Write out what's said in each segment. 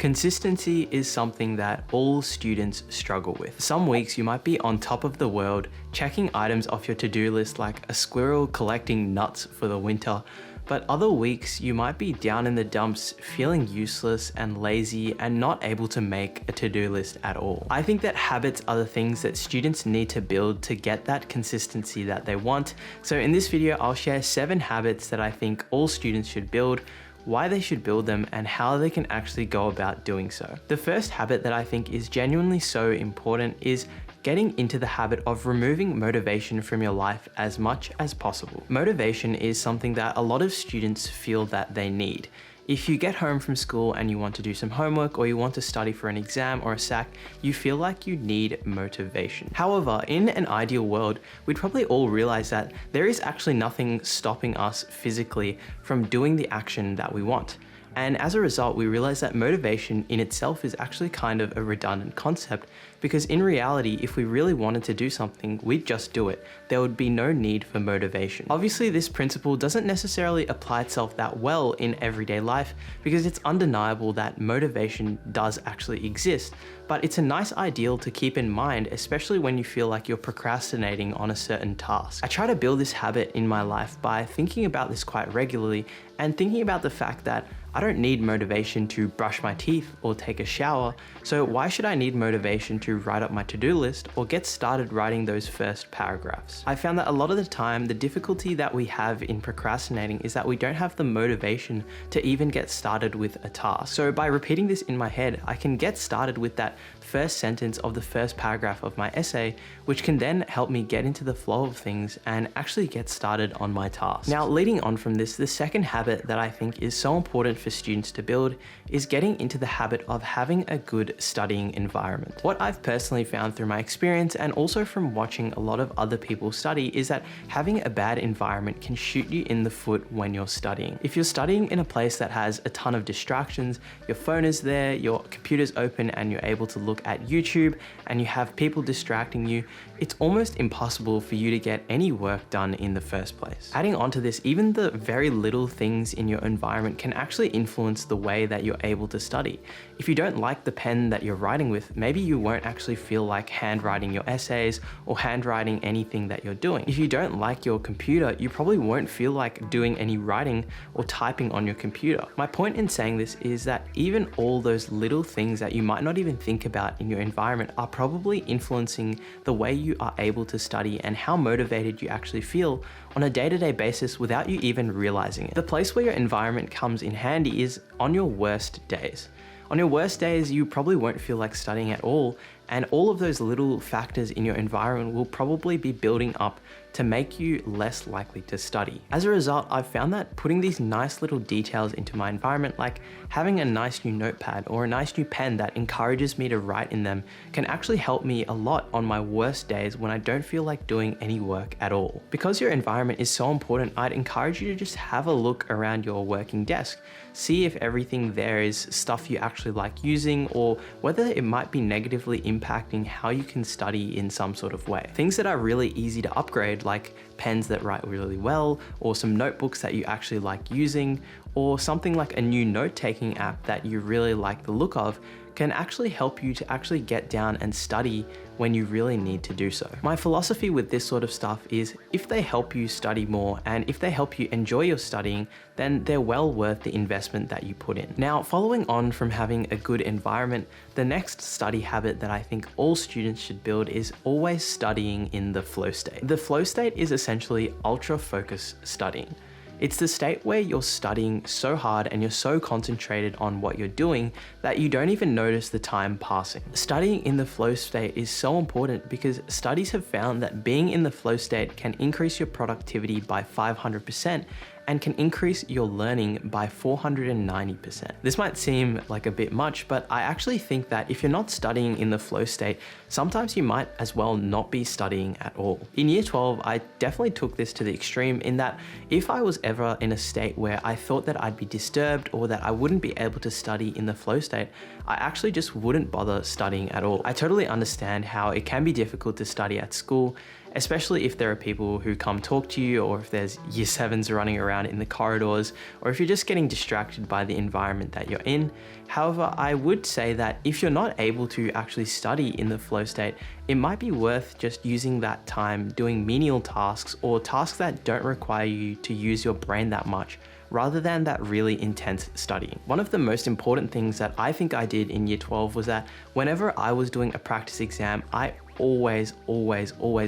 Consistency is something that all students struggle with. Some weeks you might be on top of the world, checking items off your to-do list like a squirrel collecting nuts for the winter, but other weeks you might be down in the dumps, feeling useless and lazy and not able to make a to-do list at all. I think that habits are the things that students need to build to get that consistency that they want. So in this video, I'll share 7 habits that I think all students should build, why they should build them, and how they can actually go about doing so. The first habit that I think is genuinely so important is getting into the habit of removing motivation from your life as much as possible. Motivation is something that a lot of students feel that they need. If you get home from school and you want to do some homework or you want to study for an exam or a SAC, you feel like you need motivation. However, in an ideal world, we'd probably all realize that there is actually nothing stopping us physically from doing the action that we want. And as a result, we realize that motivation in itself is actually kind of a redundant concept, because in reality, if we really wanted to do something, we'd just do it. There would be no need for motivation. Obviously, this principle doesn't necessarily apply itself that well in everyday life, because it's undeniable that motivation does actually exist, but it's a nice ideal to keep in mind, especially when you feel like you're procrastinating on a certain task. I try to build this habit in my life by thinking about this quite regularly and thinking about the fact that I don't need motivation to brush my teeth or take a shower, so why should I need motivation to write up my to-do list or get started writing those first paragraphs? I found that a lot of the time, the difficulty that we have in procrastinating is that we don't have the motivation to even get started with a task. So by repeating this in my head, I can get started with that first sentence of the first paragraph of my essay, which can then help me get into the flow of things and actually get started on my task. Now, leading on from this, the second habit that I think is so important for students to build is getting into the habit of having a good studying environment. What I've personally found through my experience and also from watching a lot of other people study is that having a bad environment can shoot you in the foot when you're studying. If you're studying in a place that has a ton of distractions, your phone is there, your computer's open, and you're able to look at YouTube and you have people distracting you, it's almost impossible for you to get any work done in the first place. Adding on to this, even the very little things in your environment can actually influence the way that you're able to study. If you don't like the pen that you're writing with, maybe you won't actually feel like handwriting your essays or handwriting anything that you're doing. If you don't like your computer, you probably won't feel like doing any writing or typing on your computer. My point in saying this is that even all those little things that you might not even think about in your environment are probably influencing the way you are able to study and how motivated you actually feel on a day-to-day basis without you even realizing it. The place where your environment comes in handy is on your worst days. On your worst days, you probably won't feel like studying at all, and all of those little factors in your environment will probably be building up to make you less likely to study. As a result, I've found that putting these nice little details into my environment, like having a nice new notepad or a nice new pen that encourages me to write in them, can actually help me a lot on my worst days when I don't feel like doing any work at all. Because your environment is so important, I'd encourage you to just have a look around your working desk. See if everything there is stuff you actually like using, or whether it might be negatively impacting how you can study in some sort of way. Things that are really easy to upgrade, like pens that write really well, or some notebooks that you actually like using, or something like a new note-taking app that you really like the look of, can actually help you to actually get down and study when you really need to do so. My philosophy with this sort of stuff is if they help you study more and if they help you enjoy your studying, then they're well worth the investment that you put in. Now, following on from having a good environment, the next study habit that I think all students should build is always studying in the flow state. The flow state is essentially ultra-focused studying. It's the state where you're studying so hard and you're so concentrated on what you're doing that you don't even notice the time passing. Studying in the flow state is so important because studies have found that being in the flow state can increase your productivity by 500% and can increase your learning by 490%. This might seem like a bit much, but I actually think that if you're not studying in the flow state, sometimes you might as well not be studying at all. In year 12, I definitely took this to the extreme in that if I was ever in a state where I thought that I'd be disturbed or that I wouldn't be able to study in the flow state, I actually just wouldn't bother studying at all. I totally understand how it can be difficult to study at school, especially if there are people who come talk to you, or if there's year 7s running around in the corridors, or if you're just getting distracted by the environment that you're in. However, I would say that if you're not able to actually study in the flow state, it might be worth just using that time doing menial tasks or tasks that don't require you to use your brain that much, rather than that really intense studying. One of the most important things that I think I did in year 12 was that whenever I was doing a practice exam, I always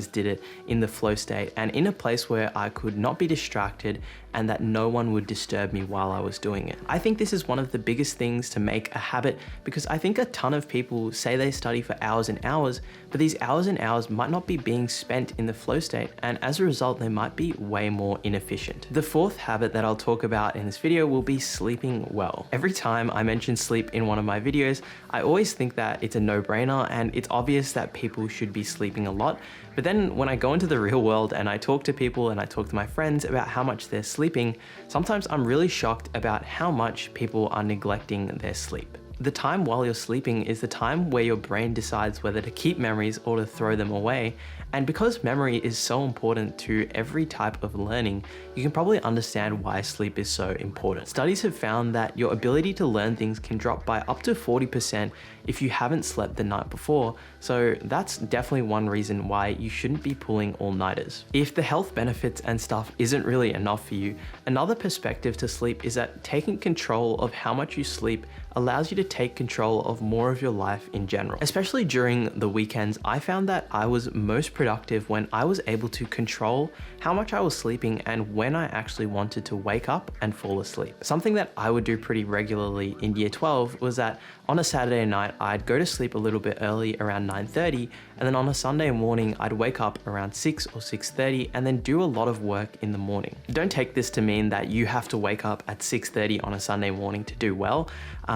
did it in the flow state and in a place where I could not be distracted and that no one would disturb me while I was doing it. I think this is one of the biggest things to make a habit, because I think a ton of people say they study for hours and hours, but these hours and hours might not be being spent in the flow state, and as a result, they might be way more inefficient. The fourth habit that I'll talk about in this video will be sleeping well. Every time I mention sleep in one of my videos, I always think that it's a no-brainer and it's obvious that people should be sleeping a lot. But then when I go into the real world and I talk to people and I talk to my friends about how much they're sleeping, sometimes I'm really shocked about how much people are neglecting their sleep. The time while you're sleeping is the time where your brain decides whether to keep memories or to throw them away. And because memory is so important to every type of learning, you can probably understand why sleep is so important. Studies have found that your ability to learn things can drop by up to 40% if you haven't slept the night before. So that's definitely one reason why you shouldn't be pulling all-nighters. If the health benefits and stuff isn't really enough for you, another perspective to sleep is that taking control of how much you sleep allows you to take control of more of your life in general. Especially during the weekends, I found that I was most productive when I was able to control how much I was sleeping and when I actually wanted to wake up and fall asleep. Something that I would do pretty regularly in year 12 was that on a Saturday night, I'd go to sleep a little bit early around 9:30, and then on a Sunday morning, I'd wake up around 6 or 6:30 and then do a lot of work in the morning. Don't take this to mean that you have to wake up at 6:30 on a Sunday morning to do well.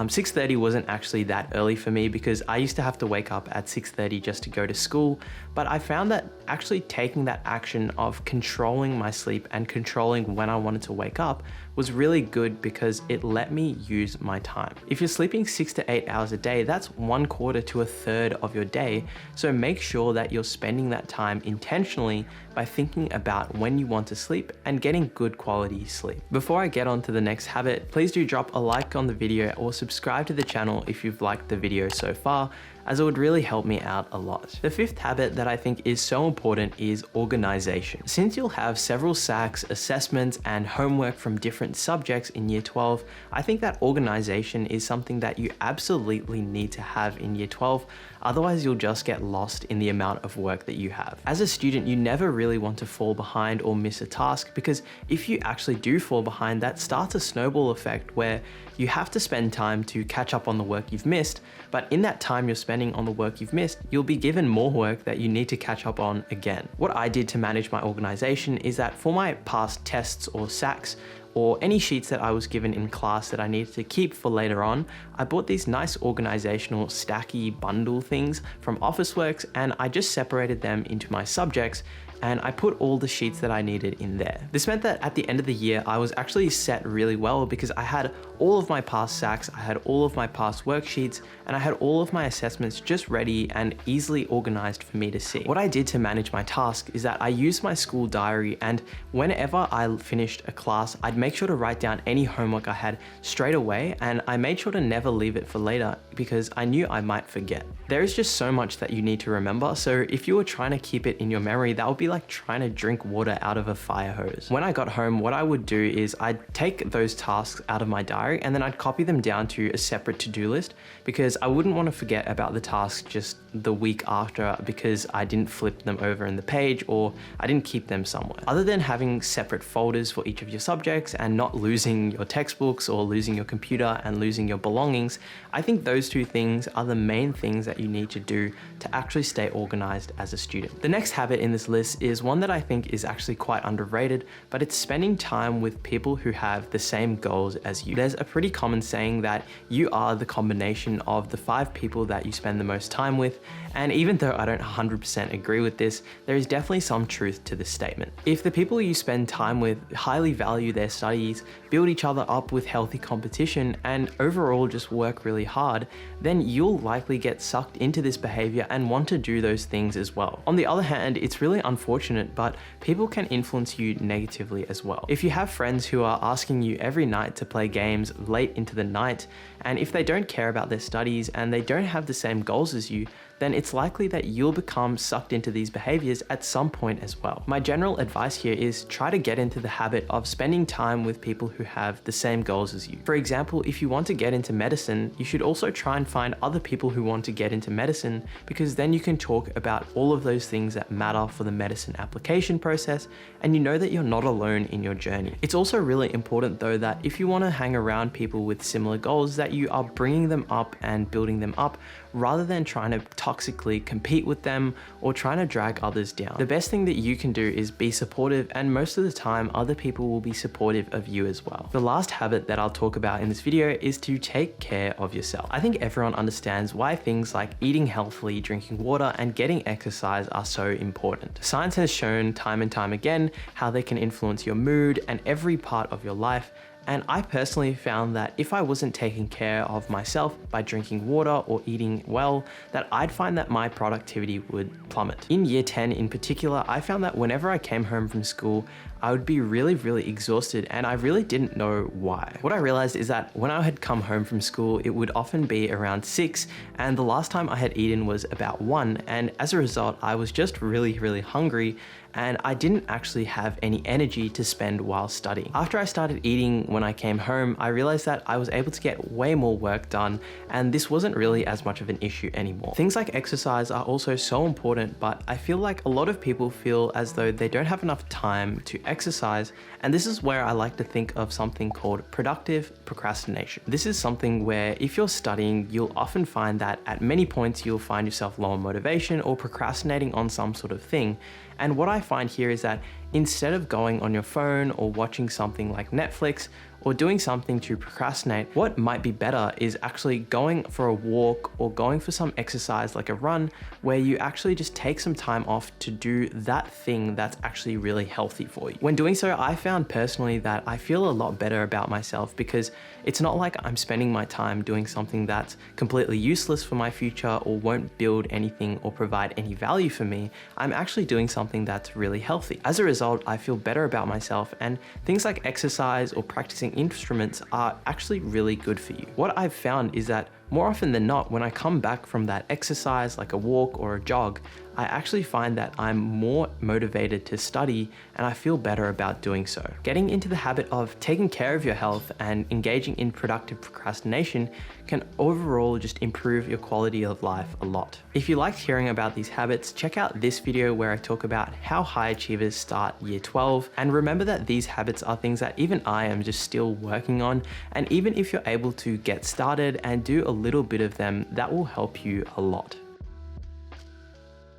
6:30 wasn't actually that early for me because I used to have to wake up at 6:30 just to go to school, but I found that actually taking that action of controlling my sleep and controlling when I wanted to wake up was really good because it let me use my time. If you're sleeping 6 to 8 hours a day, that's 1/4 to 1/3 of your day. So make sure that you're spending that time intentionally by thinking about when you want to sleep and getting good quality sleep. Before I get on to the next habit, please do drop a like on the video or subscribe to the channel if you've liked the video so far, as it would really help me out a lot. The fifth habit that I think is so important is organization. Since you'll have several SACs, assessments, and homework from different subjects in year 12, I think that organization is something that you absolutely need to have in year 12, otherwise you'll just get lost in the amount of work that you have. As a student, you never really want to fall behind or miss a task, because if you actually do fall behind, that starts a snowball effect where you have to spend time to catch up on the work you've missed, but in that time you're spending on the work you've missed, you'll be given more work that you need to catch up on again. What I did to manage my organization is that for my past tests or SACs, or any sheets that I was given in class that I needed to keep for later on, I bought these nice organizational stacky bundle things from Officeworks, and I just separated them into my subjects and I put all the sheets that I needed in there. This meant that at the end of the year, I was actually set really well because I had all of my past SACs, I had all of my past worksheets, and I had all of my assessments just ready and easily organized for me to see. What I did to manage my task is that I used my school diary, and whenever I finished a class, I'd make sure to write down any homework I had straight away, and I made sure to never leave it for later because I knew I might forget. There is just so much that you need to remember, so if you were trying to keep it in your memory, that would be like trying to drink water out of a fire hose. When I got home, what I would do is I'd take those tasks out of my diary and then I'd copy them down to a separate to-do list, because I wouldn't want to forget about the tasks just the week after because I didn't flip them over in the page or I didn't keep them somewhere. Other than having separate folders for each of your subjects and not losing your textbooks or losing your computer and losing your belongings, I think those two things are the main things that you need to do to actually stay organized as a student. The next habit in this list is one that I think is actually quite underrated, but it's spending time with people who have the same goals as you. There's a pretty common saying that you are the combination of the 5 people that you spend the most time with, and even though I don't 100% agree with this, there is definitely some truth to this statement. If the people you spend time with highly value their studies, build each other up with healthy competition, and overall just work really hard, then you'll likely get sucked into this behavior and want to do those things as well. On the other hand, it's really unfortunate fortunate, but people can influence you negatively as well. If you have friends who are asking you every night to play games late into the night, and if they don't care about their studies and they don't have the same goals as you, then it's likely that you'll become sucked into these behaviors at some point as well. My general advice here is try to get into the habit of spending time with people who have the same goals as you. For example, if you want to get into medicine, you should also try and find other people who want to get into medicine, because then you can talk about all of those things that matter for the medicine application process, and you know that you're not alone in your journey. It's also really important though that if you want to hang around people with similar goals, that you are bringing them up and building them up, rather than trying to toxically compete with them or trying to drag others down. The best thing that you can do is be supportive, and most of the time other people will be supportive of you as well. The last habit that I'll talk about in this video is to take care of yourself. I think everyone understands why things like eating healthily, drinking water, and getting exercise are so important. Science has shown time and time again how they can influence your mood and every part of your life. And I personally found that if I wasn't taking care of myself by drinking water or eating well, that I'd find that my productivity would plummet. In year 10 in particular, I found that whenever I came home from school, I would be really exhausted, and I really didn't know why. What I realized is that when I had come home from school, it would often be around 6, and the last time I had eaten was about 1, and as a result, I was just really hungry, and I didn't actually have any energy to spend while studying. After I started eating when I came home, I realized that I was able to get way more work done, and this wasn't really as much of an issue anymore. Things like exercise are also so important, but I feel like a lot of people feel as though they don't have enough time to exercise, and this is where I like to think of something called productive procrastination. This is something where if you're studying, you'll often find that at many points you'll find yourself low on motivation or procrastinating on some sort of thing. And what I find here is that instead of going on your phone or watching something like Netflix or doing something to procrastinate, what might be better is actually going for a walk or going for some exercise like a run, where you actually just take some time off to do that thing that's actually really healthy for you. When doing so, I found personally that I feel a lot better about myself, because it's not like I'm spending my time doing something that's completely useless for my future or won't build anything or provide any value for me. I'm actually doing something that's really healthy. As a result, I feel better about myself, and things like exercise or practicing instruments are actually really good for you. What I've found is that more often than not, when I come back from that exercise, like a walk or a jog, I actually find that I'm more motivated to study, and I feel better about doing so. Getting into the habit of taking care of your health and engaging in productive procrastination can overall just improve your quality of life a lot. If you liked hearing about these habits, check out this video where I talk about how high achievers start year 12. And remember that these habits are things that even I am just still working on. And even if you're able to get started and do a little bit of them, that will help you a lot.